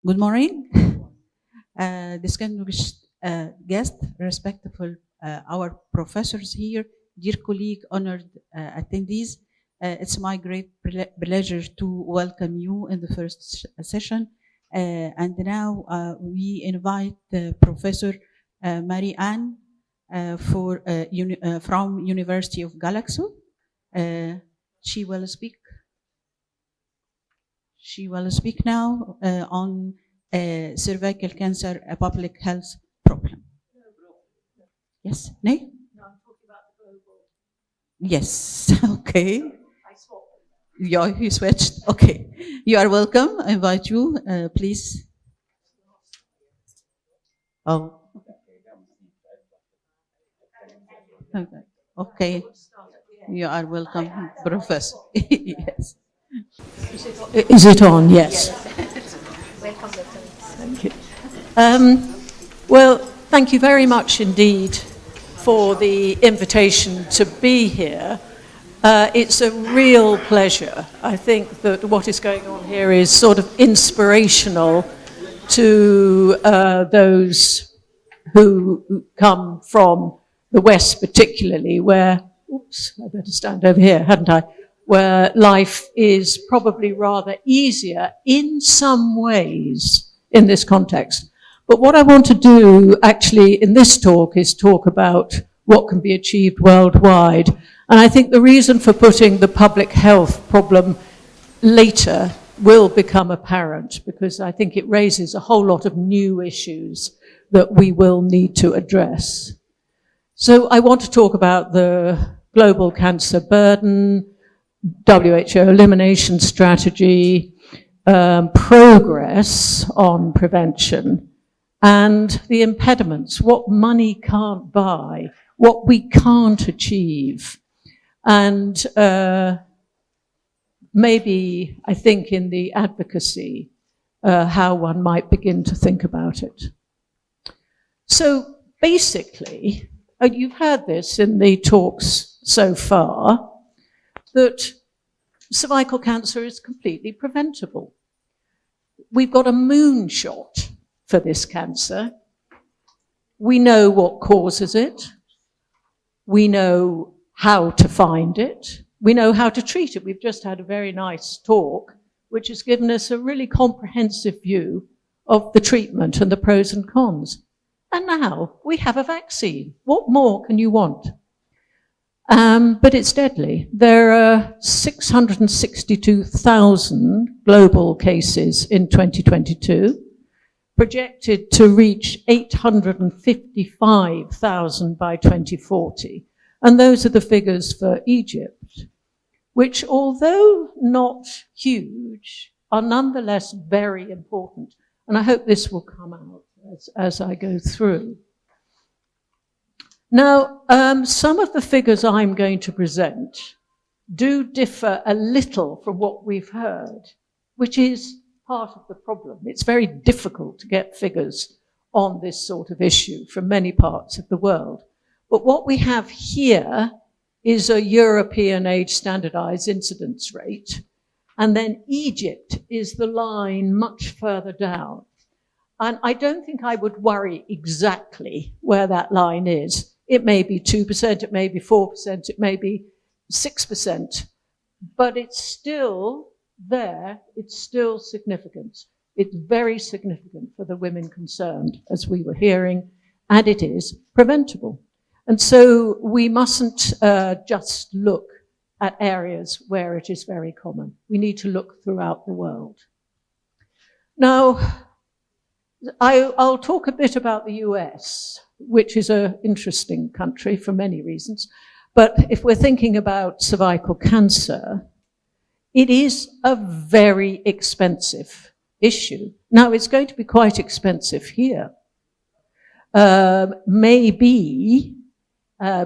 Good morning. Distinguished guest, respectful our professors here, dear colleague, honored attendees. It's my great pleasure to welcome you in the first session. And now we invite Professor Mary Ann from University of Galaxy. She will speak. She will speak now on cervical cancer, a public health problem. Yes? No? No, I'm talking about the global. Yes, okay. I swapped. Yeah, you switched. Okay. You are welcome. I invite you, please. Oh. Okay. You are welcome, Professor. Yes. Is it on? Yes. Welcome, Dr. Thank you. Well, thank you very much indeed for the invitation to be here. It's a real pleasure. I think that what is going on here is sort of inspirational to those who come from the West particularly, where, oops, I better stand over here, hadn't I? Where life is probably rather easier in some ways in this context. But what I want to do actually in this talk is talk about what can be achieved worldwide. And I think the reason for putting the public health problem later will become apparent, because I think it raises a whole lot of new issues that we will need to address. So I want to talk about the global cancer burden, WHO elimination strategy, progress on prevention, and the impediments, what money can't buy, what we can't achieve, and maybe, I think, in the advocacy, how one might begin to think about it. So basically, you've heard this in the talks so far, that cervical cancer is completely preventable. We've got a moonshot for this cancer. We know what causes it. We know how to find it. We know how to treat it. We've just had a very nice talk, which has given us a really comprehensive view of the treatment and the pros and cons. And now we have a vaccine. What more can you want? But it's deadly. There are 662,000 global cases in 2022, projected to reach 855,000 by 2040. And those are the figures for Egypt, which, although not huge, are nonetheless very important. And I hope this will come out as I go through. Now, some of the figures I'm going to present do differ a little from what we've heard, which is part of the problem. It's very difficult to get figures on this sort of issue from many parts of the world. But what we have here is a European age standardized incidence rate, and then Egypt is the line much further down. And I don't think I would worry exactly where that line is. It may be 2%, it may be 4%, it may be 6%, but it's still there, it's still significant. It's very significant for the women concerned, as we were hearing, and it is preventable. And so we mustn't just look at areas where it is very common. We need to look throughout the world. Now, I'll talk a bit about the US, which is an interesting country for many reasons. But if we're thinking about cervical cancer, it is a very expensive issue. Now, it's going to be quite expensive here. Maybe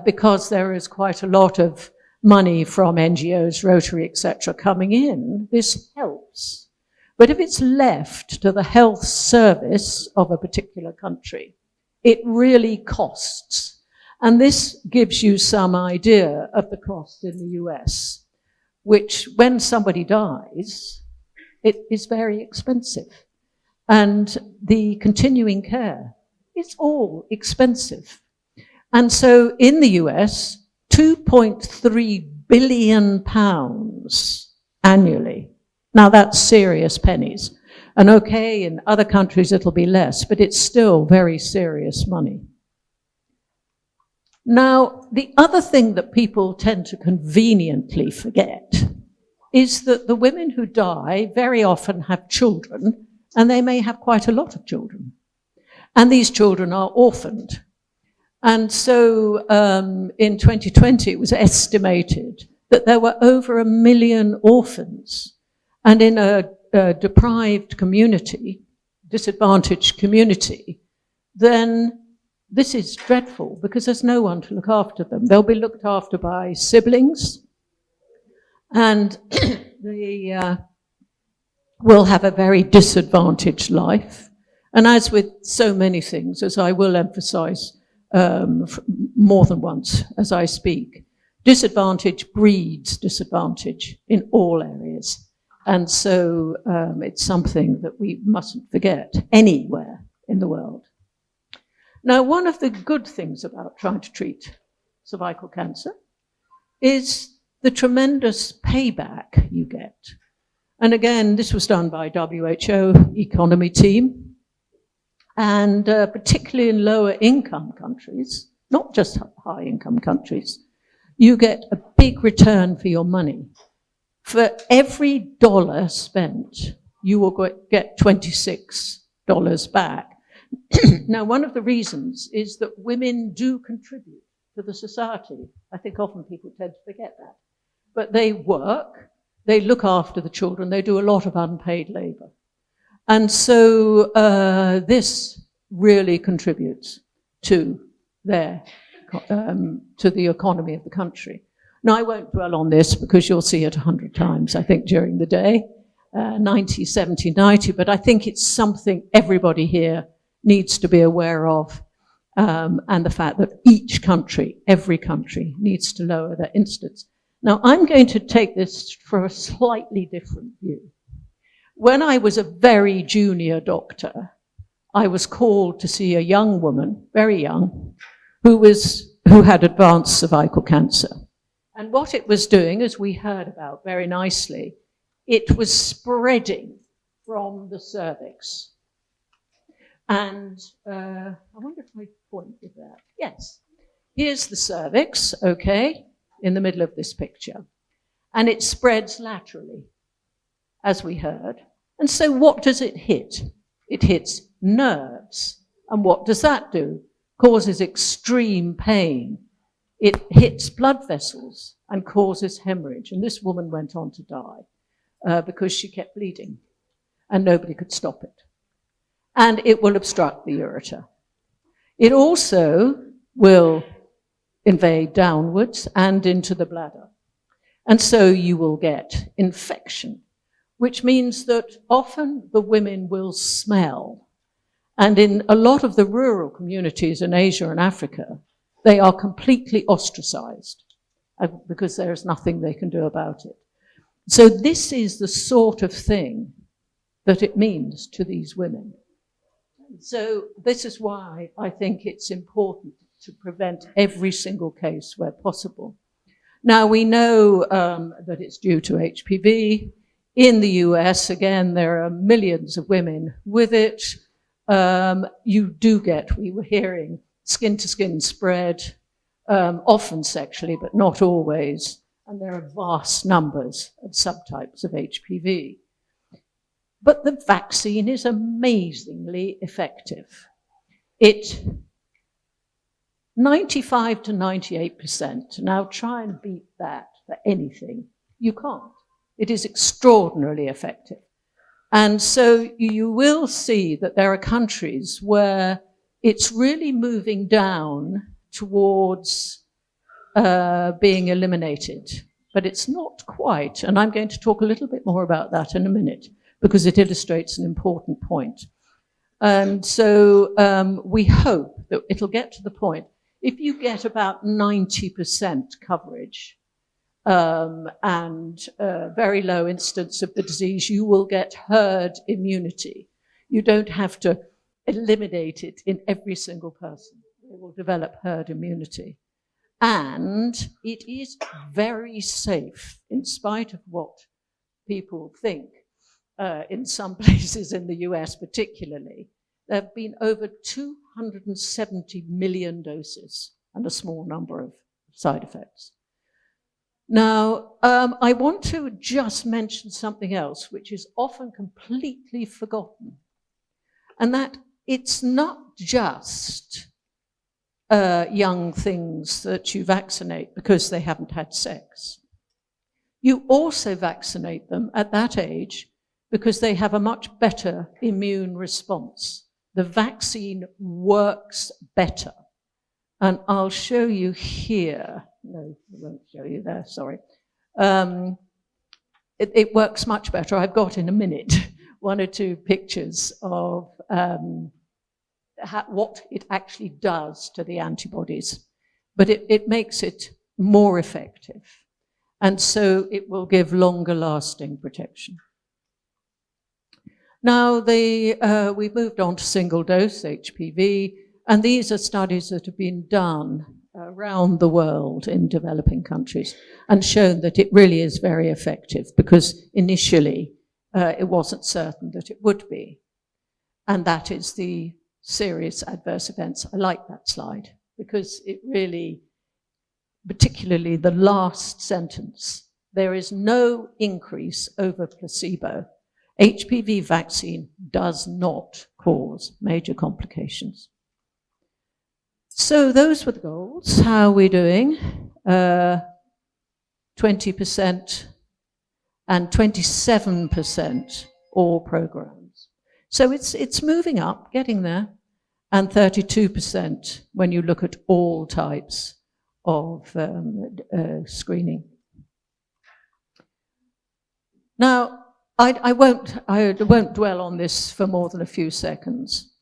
because there is quite a lot of money from NGOs, Rotary, etc., coming in, this helps. But if it's left to the health service of a particular country, it really costs. And this gives you some idea of the cost in the US, which when somebody dies, it is very expensive. and the continuing care. It's all expensive. And so in the US, £2.3 billion annually. Now that's serious pennies. And okay, in other countries it'll be less, but it's still very serious money. Now, the other thing that people tend to conveniently forget is that the women who die very often have children, and they may have quite a lot of children. And these children are orphaned. And so in 2020, it was estimated that there were over 1 million orphans. And in a deprived community, disadvantaged community, then this is dreadful because there's no one to look after them. They'll be looked after by siblings, and they will have a very disadvantaged life. And as with so many things, as I will emphasize more than once as I speak, disadvantage breeds disadvantage in all areas. And so it's something that we mustn't forget anywhere in the world. Now, one of the good things about trying to treat cervical cancer is the tremendous payback you get. And again, this was done by WHO economy team, and particularly in lower income countries, not just high income countries, you get a big return for your money. For every dollar spent, you will get $26 back. Now, one of the reasons is that women do contribute to the society. I think often people tend to forget that. But they work, they look after the children, they do a lot of unpaid labor. And so this really contributes to the economy of the country. Now, I won't dwell on this because you'll see it 100 times, I think, during the day, 90, 70, 90, but I think it's something everybody here needs to be aware of, and the fact that each country, every country, needs to lower their incidence. Now, I'm going to take this for a slightly different view. When I was a very junior doctor, I was called to see a young woman, very young, who had advanced cervical cancer. And what it was doing, as we heard about very nicely, it was spreading from the cervix. And I wonder if I point with that. Yes, here's the cervix, okay, in the middle of this picture. And it spreads laterally, as we heard. And so what does it hit? It hits nerves. And what does that do? Causes extreme pain. It hits blood vessels and causes hemorrhage. And this woman went on to die because she kept bleeding and nobody could stop it. And it will obstruct the ureter. It also will invade downwards and into the bladder. And so you will get infection, which means that often the women will smell. And in a lot of the rural communities in Asia and Africa, they are completely ostracized because there is nothing they can do about it. So this is the sort of thing that it means to these women. So this is why I think it's important to prevent every single case where possible. Now, we know that it's due to HPV. In the US, again, there are millions of women with it. You do get, we were hearing, skin-to-skin spread, often sexually, but not always. And there are vast numbers of subtypes of HPV. But the vaccine is amazingly effective. 95 to 98%. Now try and beat that for anything. You can't. It is extraordinarily effective. And so you will see that there are countries where it's really moving down towards being eliminated. But it's not quite. And I'm going to talk a little bit more about that in a minute, because it illustrates an important point. And so we hope that it'll get to the point, if you get about 90% coverage and very low incidence of the disease, you will get herd immunity. You don't have to eliminate it in every single person. They will develop herd immunity. And it is very safe, in spite of what people think, in some places in the US particularly. There have been over 270 million doses and a small number of side effects. Now, I want to just mention something else, which is often completely forgotten, and that it's not just young things that you vaccinate because they haven't had sex. You also vaccinate them at that age because they have a much better immune response. The vaccine works better. And I'll show you here. No, I won't show you there, sorry. It works much better. I've got in a minute 1 or 2 pictures of what it actually does to the antibodies. But it makes it more effective. And so it will give longer lasting protection. Now, we've moved on to single dose HPV, and these are studies that have been done around the world in developing countries and shown that it really is very effective, because initially it wasn't certain that it would be. And that is the serious adverse events. I like that slide because it really, particularly the last sentence, there is no increase over placebo. HPV vaccine does not cause major complications. So those were the goals. How are we doing? 20% and 27% all programs. So it's moving up, getting there, and 32% when you look at all types of screening. Now, I won't dwell on this for more than a few seconds,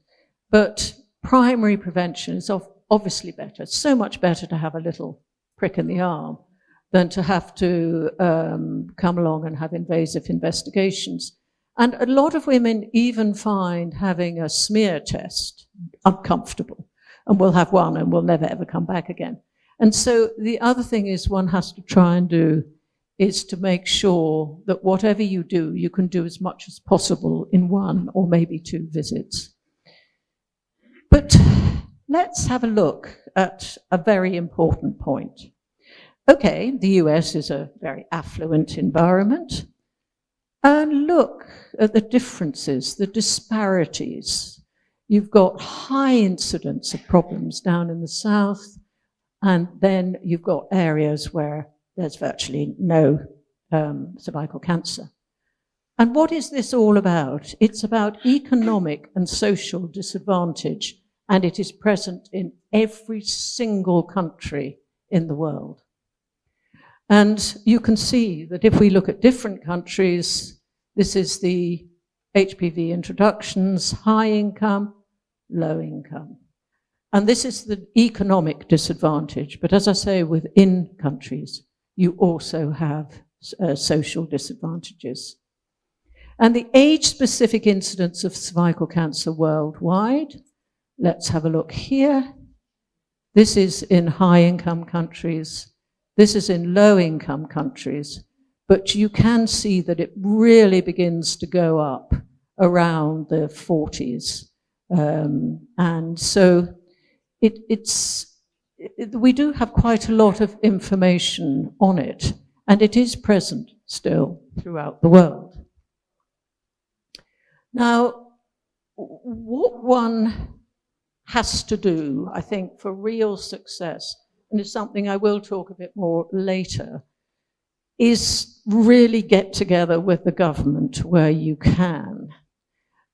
but primary prevention is obviously better. It's so much better to have a little prick in the arm than to have to come along and have invasive investigations. And a lot of women even find having a smear test uncomfortable, and will have one and will never ever come back again. And so the other thing is one has to try and do is to make sure that whatever you do, you can do as much as possible in 1 or maybe 2 visits. But let's have a look at a very important point. Okay, the US is a very affluent environment. And look at the differences, the disparities. You've got high incidence of problems down in the south, and then you've got areas where there's virtually no cervical cancer. And what is this all about? It's about economic and social disadvantage, and it is present in every single country in the world. And you can see that if we look at different countries, this is the HPV introductions, high income, low income. And this is the economic disadvantage. But as I say, within countries, you also have social disadvantages. And the age-specific incidence of cervical cancer worldwide, let's have a look here. This is in high-income countries. This is in low-income countries. But you can see that it really begins to go up around the 40s. And so we do have quite a lot of information on it, and it is present still throughout the world. Now, what one has to do, I think, for real success, and it's something I will talk a bit more later, is really get together with the government where you can.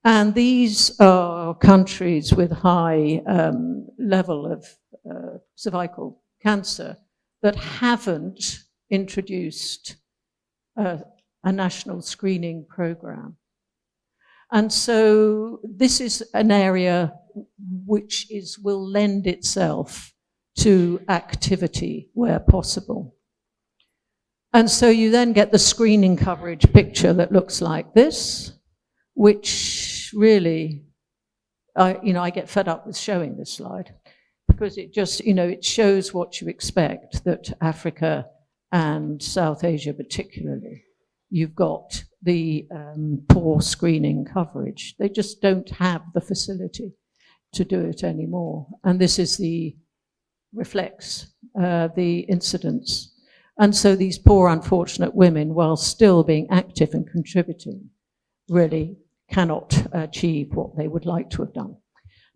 And these are countries with high level of cervical cancer that haven't introduced a national screening program. And so this is an area which will lend itself to activity where possible. And so you then get the screening coverage picture that looks like this, which really, I get fed up with showing this slide because it just, it shows what you expect, that Africa and South Asia particularly, you've got the poor screening coverage. They just don't have the facility to do it anymore. And this is reflects the incidence. And so these poor, unfortunate women, while still being active and contributing, really cannot achieve what they would like to have done.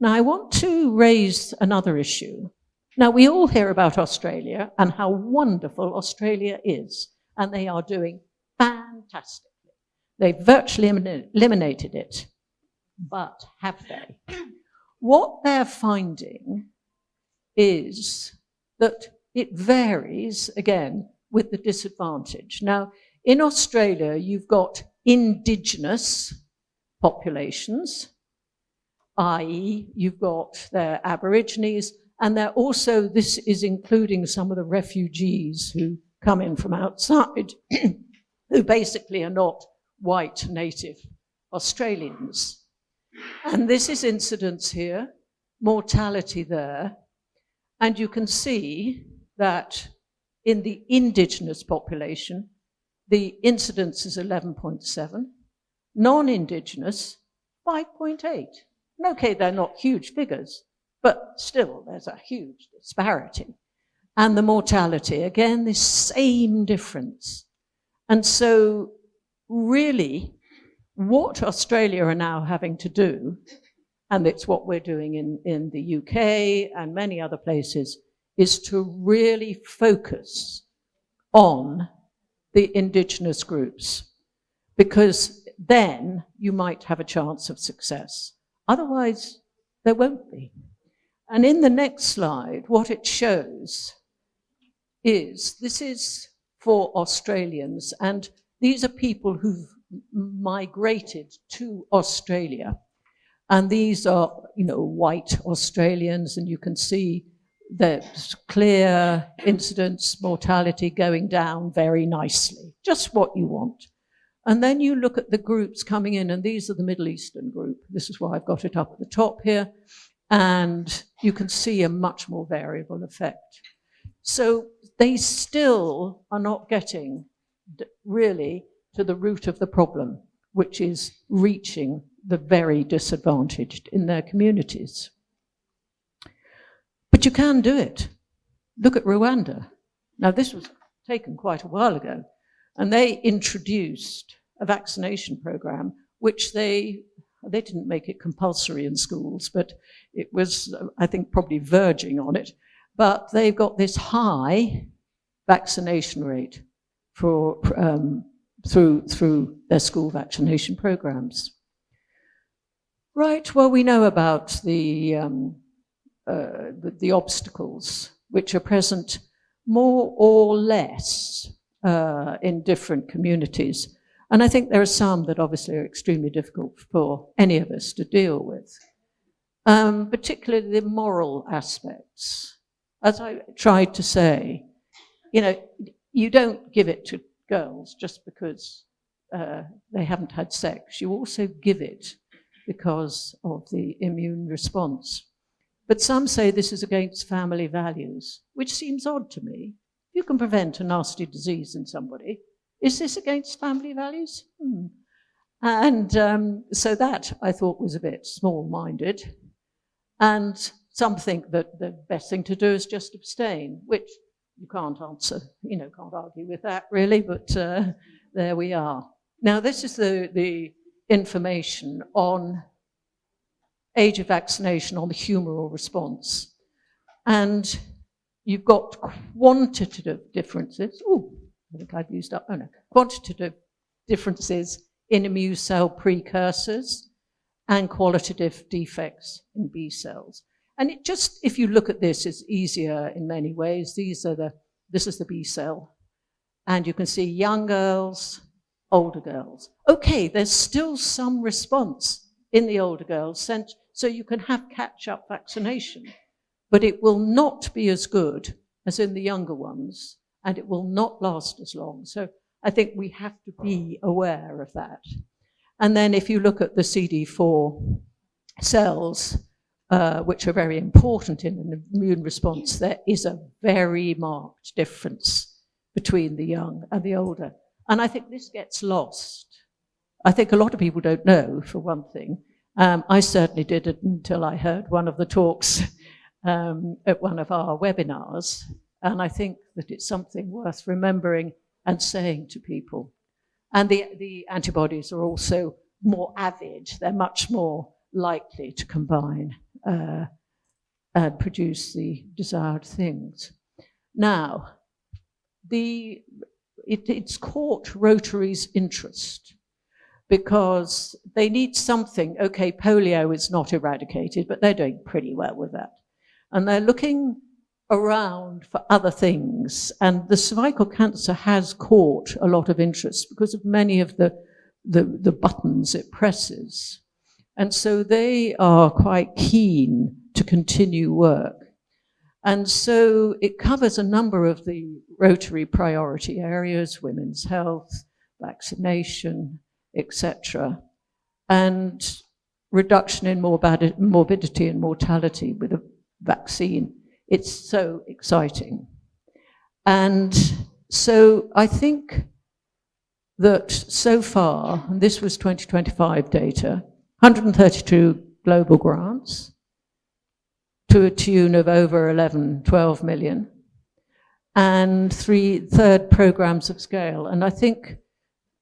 Now, I want to raise another issue. Now, we all hear about Australia and how wonderful Australia is, and they are doing fantastically. They virtually eliminated it, but have they? What they're finding is that it varies, again, with the disadvantage. Now, in Australia, you've got indigenous populations, i.e., you've got their Aborigines, and they're also, this is including some of the refugees who come in from outside, who basically are not white native Australians. And this is incidence here, mortality there, and you can see that in the indigenous population, the incidence is 11.7, non-indigenous, 5.8. And okay, they're not huge figures, but still there's a huge disparity. And the mortality, again, this same difference. And so really, what Australia are now having to do, and it's what we're doing in the UK and many other places, is to really focus on the indigenous groups, because then you might have a chance of success. Otherwise, there won't be. And in the next slide, what it shows is, this is for Australians, and these are people who've migrated to Australia. And these are, white Australians, and you can see there's clear incidence, mortality going down very nicely, just what you want. And then you look at the groups coming in, and these are the Middle Eastern group. This is why I've got it up at the top here. And you can see a much more variable effect. So they still are not getting really to the root of the problem, which is reaching the very disadvantaged in their communities. But you can do it. Look at Rwanda. Now, this was taken quite a while ago, and they introduced a vaccination program, which they didn't make it compulsory in schools, but it was, I think, probably verging on it. But they've got this high vaccination rate for through their school vaccination programs. Right, well, we know about the obstacles which are present more or less in different communities. And I think there are some that obviously are extremely difficult for any of us to deal with, particularly the moral aspects. As I tried to say, you don't give it to girls just because they haven't had sex. You also give it because of the immune response. But some say this is against family values, which seems odd to me. If you can prevent a nasty disease in somebody, is this against family values? And so that I thought was a bit small-minded. And some think that the best thing to do is just abstain, which you can't answer, can't argue with that really, but there we are. Now, this is the information on age of vaccination, on the humoral response. And you've got quantitative differences. Oh, I think I've used up, oh no. Quantitative differences in immune cell precursors and qualitative defects in B cells. And it just, if you look at this, it's easier in many ways. This is the B cell. And you can see young girls, older girls. Okay, there's still some response in the older girls, so you can have catch-up vaccination. But it will not be as good as in the younger ones, and it will not last as long. So I think we have to be aware of that. And then if you look at the CD4 cells, which are very important in an immune response, there is a very marked difference between the young and the older. And I think this gets lost. I think a lot of people don't know, for one thing. I certainly didn't until I heard one of the talks at one of our webinars. And I think that it's something worth remembering and saying to people. And the antibodies are also more avid. They're much more likely to combine and produce the desired things. Now, it's caught Rotary's interest because they need something. Okay, polio is not eradicated, but they're doing pretty well with that. And they're looking around for other things. And the cervical cancer has caught a lot of interest because of many of the buttons it presses. And so they are quite keen to continue work. And so it covers a number of the Rotary priority areas: women's health, vaccination, etc., and reduction in morbidity and mortality with a vaccine. It's so exciting. And so I think that so far, and this was 2025 data, 132 global grants to a tune of over 12 million, and third programs of scale. And I think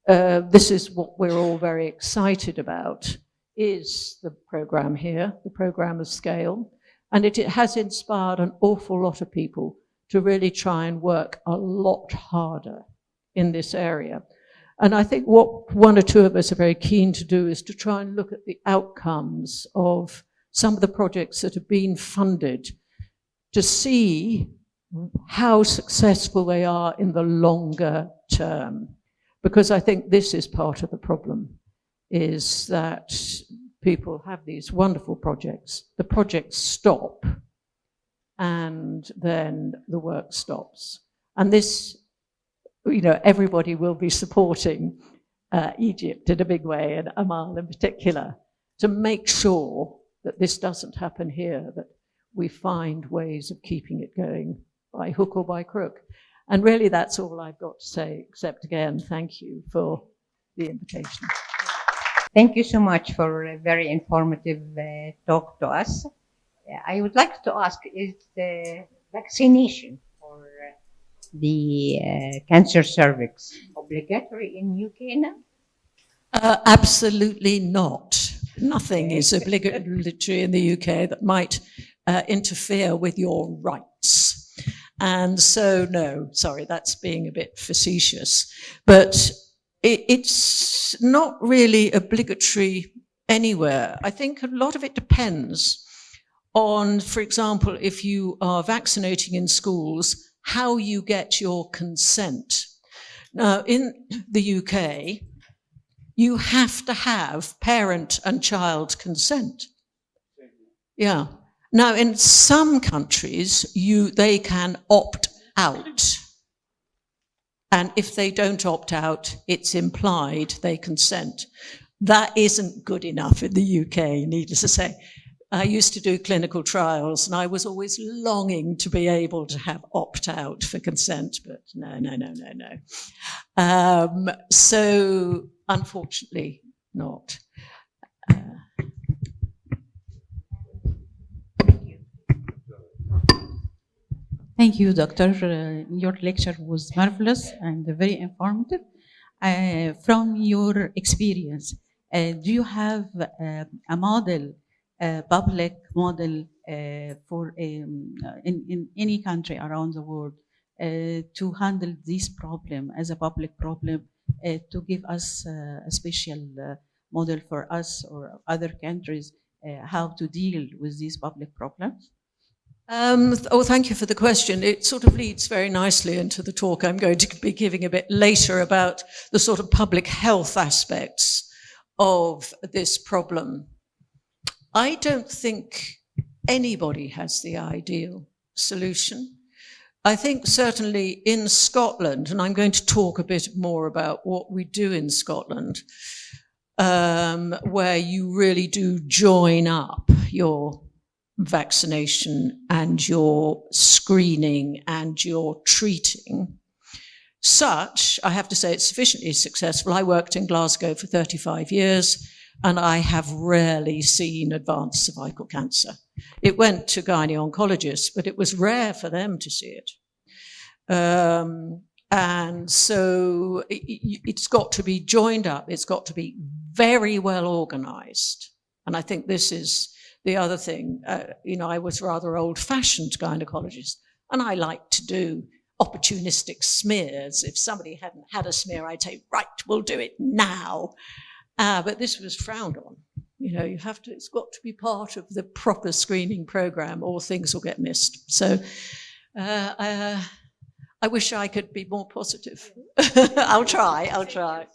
this is what we're all very excited about, is the program here, the program of scale. And it has inspired an awful lot of people to really try and work a lot harder in this area. And I think what one or two of us are very keen to do is to try and look at the outcomes of some of the projects that have been funded to see how successful they are in the longer term. Because I think this is part of the problem, is that people have these wonderful projects, the projects stop, and then the work stops. And this, you know, everybody will be supporting Egypt in a big way, and Amal in particular, to make sure that this doesn't happen here, that we find ways of keeping it going by hook or by crook. And really that's all I've got to say, except again, thank you for the invitation. Thank you so much for a very informative talk to us. I would like to ask, is the vaccination for the cancer cervix obligatory in UK now? Absolutely not. Nothing is obligatory in the UK that might interfere with your rights. And so, no, sorry, that's being a bit facetious. But it's not really obligatory anywhere. I think a lot of it depends on, for example, if you are vaccinating in schools, how you get your consent. Now, in the UK, you have to have parent and child consent. Yeah. Now, in some countries, they can opt out. And if they don't opt out, it's implied they consent. That isn't good enough in the UK, needless to say. I used to do clinical trials, and I was always longing to be able to have opt-out for consent, but no. So, unfortunately, not. Thank you, Doctor. Your lecture was marvelous and very informative. From your experience, do you have a model, a public model for in any country around the world to handle this problem as a public problem, to give us a special model for us or other countries how to deal with these public problems? Thank you for the question. It sort of leads very nicely into the talk I'm going to be giving a bit later about the sort of public health aspects of this problem. I don't think anybody has the ideal solution. I think certainly in Scotland, and I'm going to talk a bit more about what we do in Scotland, where you really do join up your vaccination and your screening and your treating. Such, I have to say, it's sufficiently successful. I worked in Glasgow for 35 years, and I have rarely seen advanced cervical cancer. It went to gynae-oncologists, but it was rare for them to see it. And so it's got to be joined up. It's got to be very well organized. And I think this is the other thing. I was rather old-fashioned gynecologist, and I liked to do opportunistic smears. If somebody hadn't had a smear, I'd say, right, we'll do it now. But this was frowned on. You have to, it's got to be part of the proper screening program, or things will get missed. So I wish I could be more positive. I'll try.